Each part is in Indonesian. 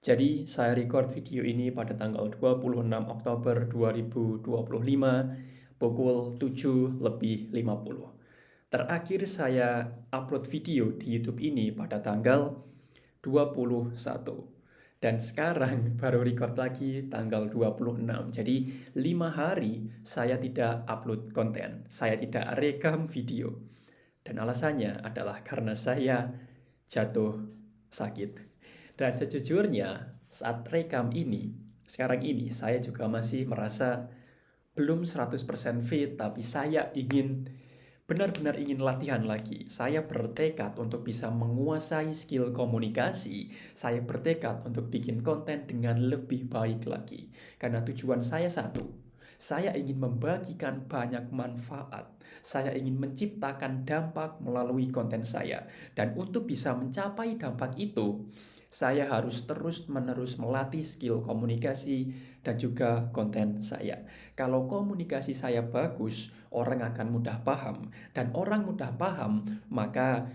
Jadi saya record video ini pada tanggal 26 Oktober 2025 pukul 7:50. Terakhir saya upload video di YouTube ini pada tanggal 21. Dan sekarang baru record lagi tanggal 26. Jadi 5 hari saya tidak upload konten. Saya tidak rekam video. Dan alasannya adalah karena saya jatuh sakit. Dan sejujurnya saat rekam ini, sekarang ini saya juga masih merasa belum 100% fit, tapi saya benar-benar ingin latihan lagi. Saya bertekad untuk bisa menguasai skill komunikasi. Saya bertekad untuk bikin konten dengan lebih baik lagi. Karena tujuan saya satu, saya ingin membagikan banyak manfaat. Saya ingin menciptakan dampak melalui konten saya. Dan untuk bisa mencapai dampak itu, saya harus terus-menerus melatih skill komunikasi dan juga konten saya. Kalau komunikasi saya bagus, orang akan mudah paham. Dan orang mudah paham, maka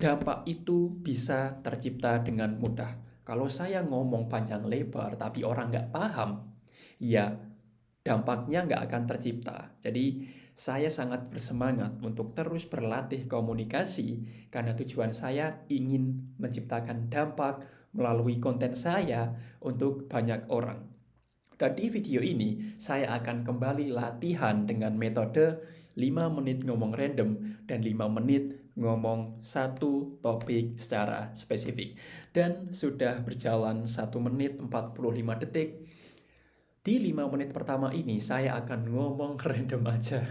dampak itu bisa tercipta dengan mudah. Kalau saya ngomong panjang lebar tapi orang nggak paham, ya dampaknya nggak akan tercipta. Jadi saya sangat bersemangat untuk terus berlatih komunikasi karena tujuan saya ingin menciptakan dampak melalui konten saya untuk banyak orang. Dan di video ini saya akan kembali latihan dengan metode 5 menit ngomong random dan 5 menit ngomong satu topik secara spesifik. Dan sudah berjalan 1 menit 45 detik. Di 5 menit pertama ini saya akan ngomong random aja.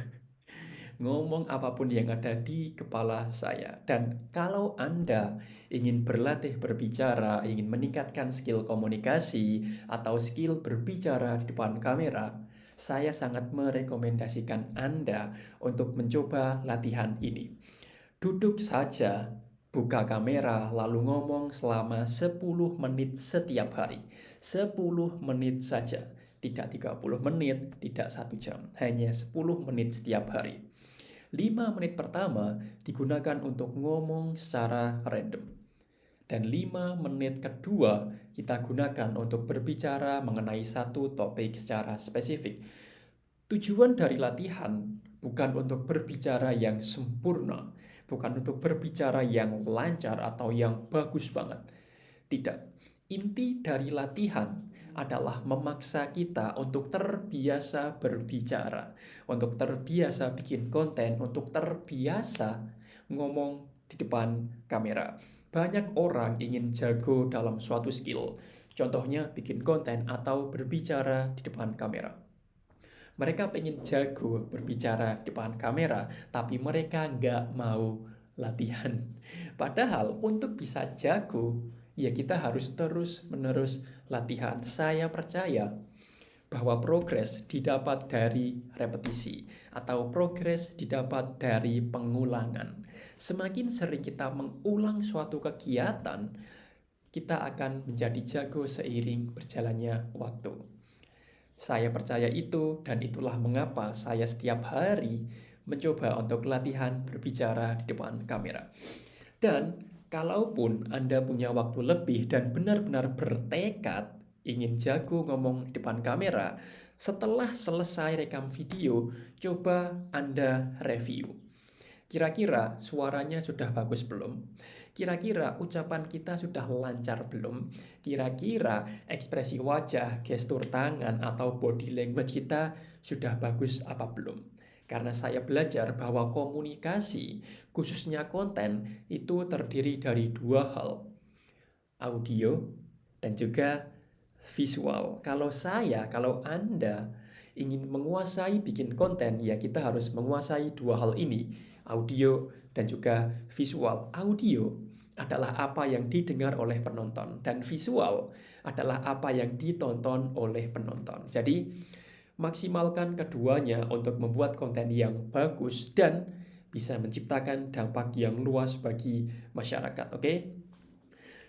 Ngomong apapun yang ada di kepala saya. Dan kalau Anda ingin berlatih berbicara, ingin meningkatkan skill komunikasi, atau skill berbicara di depan kamera, saya sangat merekomendasikan Anda untuk mencoba latihan ini. Duduk saja, buka kamera, lalu ngomong selama 10 menit setiap hari. 10 menit saja, tidak 30 menit, tidak 1 jam, hanya 10 menit setiap hari. 5 menit pertama digunakan untuk ngomong secara random. Dan 5 menit kedua kita gunakan untuk berbicara mengenai satu topik secara spesifik. Tujuan dari latihan bukan untuk berbicara yang sempurna, bukan untuk berbicara yang lancar atau yang bagus banget. Tidak. Inti dari latihan adalah memaksa kita untuk terbiasa berbicara, untuk terbiasa bikin konten, untuk terbiasa ngomong di depan kamera. Banyak orang ingin jago dalam suatu skill, contohnya bikin konten atau berbicara di depan kamera. Mereka pengen jago berbicara di depan kamera, tapi mereka nggak mau latihan. Padahal untuk bisa jago, ya kita harus terus-menerus latihan. Saya percaya bahwa progres didapat dari repetisi atau progres didapat dari pengulangan. Semakin sering kita mengulang suatu kegiatan, kita akan menjadi jago seiring berjalannya waktu. Saya percaya itu dan itulah mengapa saya setiap hari mencoba untuk latihan berbicara di depan kamera. Dan kalaupun Anda punya waktu lebih dan benar-benar bertekad ingin jago ngomong di depan kamera, setelah selesai rekam video, coba Anda review. Kira-kira suaranya sudah bagus belum? Kira-kira ucapan kita sudah lancar belum? Kira-kira ekspresi wajah, gestur tangan, atau body language kita sudah bagus apa belum? Karena saya belajar bahwa komunikasi, khususnya konten, itu terdiri dari 2 hal. Audio dan juga visual. Kalau Anda ingin menguasai bikin konten, ya kita harus menguasai 2 hal ini, audio dan juga visual. Audio adalah apa yang didengar oleh penonton dan visual adalah apa yang ditonton oleh penonton. Jadi maksimalkan keduanya untuk membuat konten yang bagus dan bisa menciptakan dampak yang luas bagi masyarakat, oke?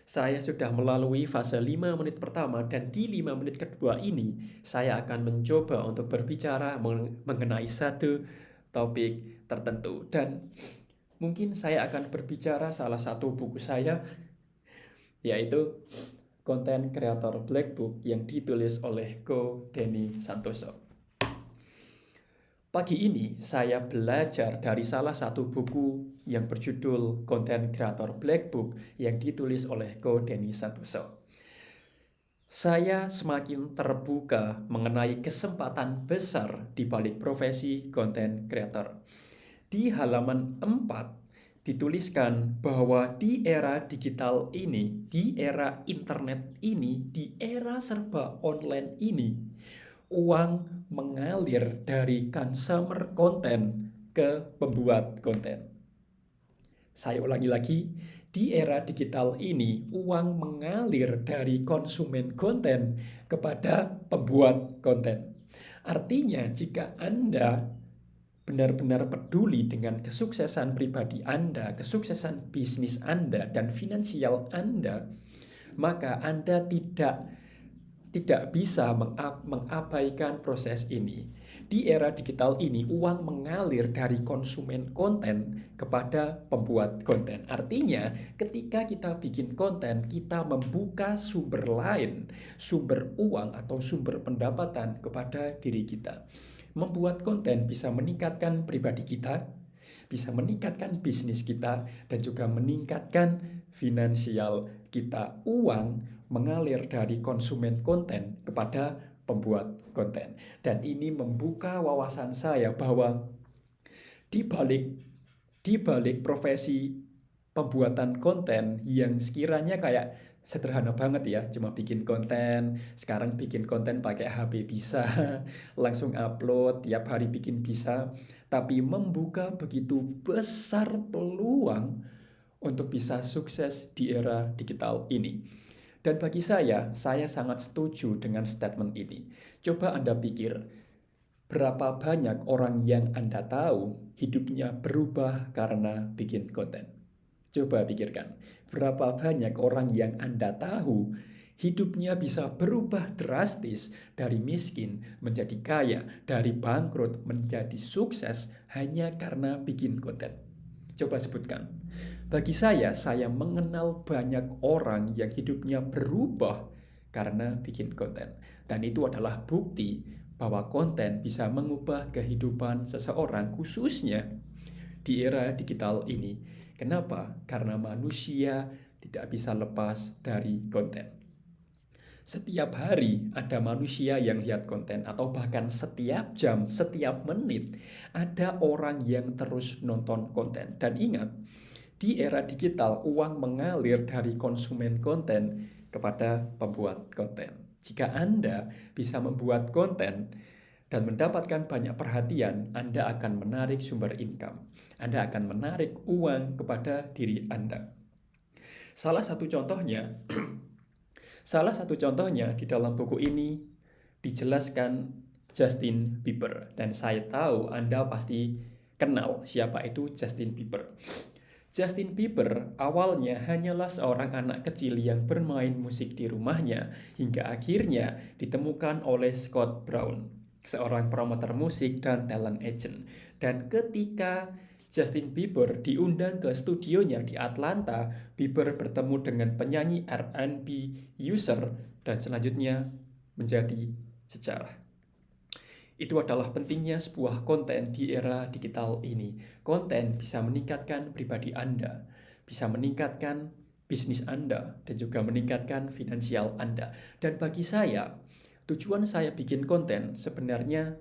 Saya sudah melalui fase 5 menit pertama dan di 5 menit kedua ini saya akan mencoba untuk berbicara mengenai satu topik tertentu. Dan mungkin saya akan berbicara salah satu buku saya, yaitu konten kreator Black Book yang ditulis oleh Ko Denny Santoso. Pagi ini saya belajar dari salah satu buku yang berjudul Konten Kreator Black Book yang ditulis oleh Ko Denny Santoso. Saya semakin terbuka mengenai kesempatan besar di balik profesi konten kreator. Di halaman 4 dituliskan bahwa di era digital ini, di era internet ini, di era serba online ini, uang mengalir dari consumer konten ke pembuat konten. Saya ulangi lagi, di era digital ini, uang mengalir dari konsumen konten kepada pembuat konten. Artinya, jika Anda benar-benar peduli dengan kesuksesan pribadi Anda, kesuksesan bisnis Anda, dan finansial Anda, maka Anda tidak bisa mengabaikan proses ini. Di era digital ini, uang mengalir dari konsumen konten kepada pembuat konten. Artinya, ketika kita bikin konten, kita membuka sumber lain, sumber uang atau sumber pendapatan kepada diri kita. Membuat konten bisa meningkatkan pribadi kita, bisa meningkatkan bisnis kita, dan juga meningkatkan finansial kita. Uang mengalir dari konsumen konten kepada pembuat konten. Dan ini membuka wawasan saya bahwa di balik profesi pembuatan konten yang sekiranya kayak sederhana banget ya, cuma bikin konten, sekarang bikin konten pakai HP bisa, langsung upload, tiap hari bikin bisa, tapi membuka begitu besar peluang untuk bisa sukses di era digital ini. Dan bagi saya sangat setuju dengan statement ini. Coba Anda pikir, berapa banyak orang yang Anda tahu hidupnya berubah karena bikin konten? Coba pikirkan, berapa banyak orang yang Anda tahu hidupnya bisa berubah drastis dari miskin menjadi kaya, dari bangkrut menjadi sukses hanya karena bikin konten? Coba sebutkan. Bagi saya mengenal banyak orang yang hidupnya berubah karena bikin konten. Dan itu adalah bukti bahwa konten bisa mengubah kehidupan seseorang, khususnya di era digital ini. Kenapa? Karena manusia tidak bisa lepas dari konten. Setiap hari ada manusia yang lihat konten, atau bahkan setiap jam, setiap menit ada orang yang terus nonton konten. Dan ingat, di era digital uang mengalir dari konsumen konten kepada pembuat konten. Jika Anda bisa membuat konten dan mendapatkan banyak perhatian, Anda akan menarik sumber income. Anda akan menarik uang kepada diri Anda. Salah satu contohnya di dalam buku ini dijelaskan Justin Bieber. Dan saya tahu Anda pasti kenal siapa itu Justin Bieber. Justin Bieber awalnya hanyalah seorang anak kecil yang bermain musik di rumahnya hingga akhirnya ditemukan oleh Scott Brown, seorang promotor musik dan talent agent. Dan ketika Justin Bieber diundang ke studionya di Atlanta, Bieber bertemu dengan penyanyi R&B Usher dan selanjutnya menjadi sejarah. Itu adalah pentingnya sebuah konten di era digital ini. Konten bisa meningkatkan pribadi Anda, bisa meningkatkan bisnis Anda, dan juga meningkatkan finansial Anda. Dan bagi saya, tujuan saya bikin konten sebenarnya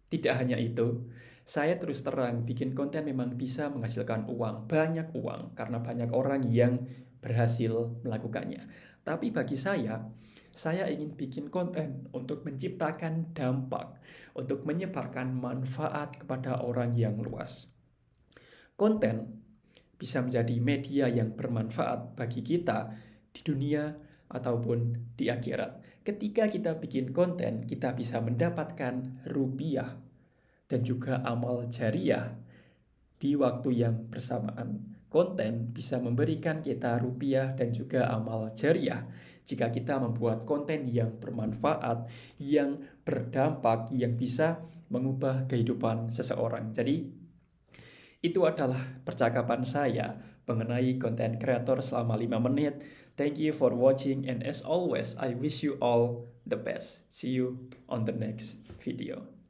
tidak hanya itu. Saya terus terang bikin konten memang bisa menghasilkan uang, banyak uang, karena banyak orang yang berhasil melakukannya. Tapi bagi saya ingin bikin konten untuk menciptakan dampak, untuk menyebarkan manfaat kepada orang yang luas. Konten bisa menjadi media yang bermanfaat bagi kita di dunia ataupun di akhirat. Ketika kita bikin konten, kita bisa mendapatkan rupiah dan juga amal jariah di waktu yang bersamaan. Konten bisa memberikan kita rupiah dan juga amal jariah jika kita membuat konten yang bermanfaat, yang berdampak, yang bisa mengubah kehidupan seseorang. Jadi, itu adalah percakapan saya mengenai konten kreator selama 5 menit. Thank you for watching, and as always, I wish you all the best. See you on the next video.